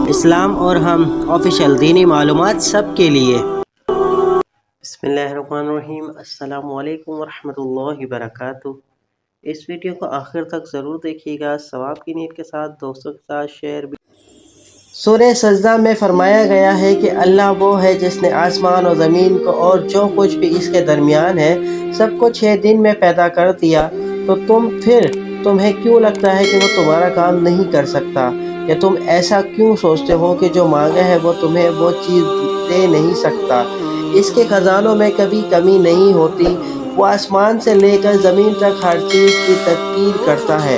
اسلام اور ہم آفیشیل دینی معلومات سب کے لیے۔ بسم اللہ الرحمن الرحیم۔ السلام علیکم ورحمۃ اللہ وبرکاتہ۔ اس ویڈیو کو آخر تک ضرور دیکھیے گا، ثواب کی نیت کے ساتھ دوستوں کے ساتھ شیئر بھی۔ سورہ سجدہ میں فرمایا گیا ہے کہ اللہ وہ ہے جس نے آسمان اور زمین کو اور جو کچھ بھی اس کے درمیان ہے سب کو 6 دن میں پیدا کر دیا، تو تمہیں کیوں لگتا ہے کہ وہ تمہارا کام نہیں کر سکتا؟ یا تم ایسا کیوں سوچتے ہو کہ جو مانگا ہے وہ تمہیں وہ چیز دے نہیں سکتا؟ اس کے خزانوں میں کبھی کمی نہیں ہوتی، وہ آسمان سے لے کر زمین تک ہر چیز کی تدبیر کرتا ہے۔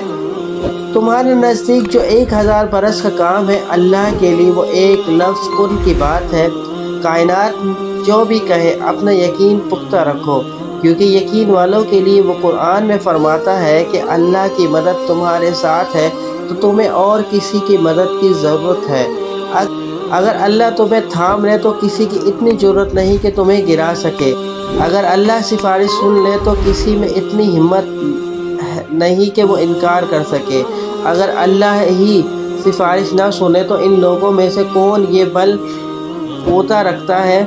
تمہارے نزدیک جو 1000 برس کا کام ہے، اللہ کے لیے وہ ایک لفظ کن کی بات ہے۔ کائنات جو بھی کہے اپنا یقین پختہ رکھو، کیونکہ یقین والوں کے لیے وہ قرآن میں فرماتا ہے کہ اللہ کی مدد تمہارے ساتھ ہے تو تمہیں اور کسی کی مدد کی ضرورت ہے۔ اگر اللہ تمہیں تھام لے تو کسی کی اتنی ضرورت نہیں کہ تمہیں گرا سکے۔ اگر اللہ سفارش سن لے تو کسی میں اتنی ہمت نہیں کہ وہ انکار کر سکے۔ اگر اللہ ہی سفارش نہ سنے تو ان لوگوں میں سے کون یہ بل پوتا رکھتا ہے؟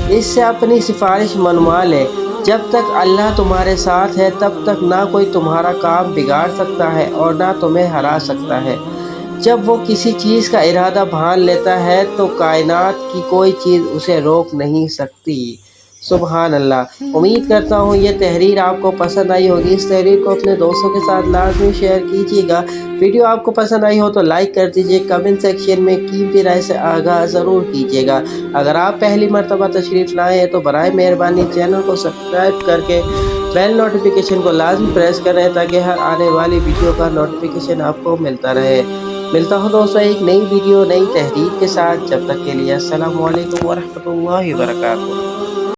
اس سے اپنی سفارش منوا لے۔ جب تک اللہ تمہارے ساتھ ہے تب تک نہ کوئی تمہارا کام بگاڑ سکتا ہے اور نہ تمہیں ہرا سکتا ہے۔ جب وہ کسی چیز کا ارادہ بھان لیتا ہے تو کائنات کی کوئی چیز اسے روک نہیں سکتی۔ سبحان اللہ۔ امید کرتا ہوں یہ تحریر آپ کو پسند آئی ہوگی۔ اس تحریر کو اپنے دوستوں کے ساتھ لازمی شیئر کیجیے گا۔ ویڈیو آپ کو پسند آئی ہو تو لائک کر دیجیے، کمنٹ سیکشن میں قیمتی رائے سے آگاہ ضرور کیجیے گا۔ اگر آپ پہلی مرتبہ تشریف لائے ہیں تو برائے مہربانی چینل کو سبسکرائب کر کے بیل نوٹیفیکیشن کو لازمی پریس کریں تاکہ ہر آنے والی ویڈیو کا نوٹیفیکیشن آپ کو ملتا رہے۔ ملتا ہوں دوستوں ایک نئی ویڈیو نئی تحریر کے ساتھ، جب تک کے لیے السلام علیکم ورحمۃ اللہ وبرکاتہ۔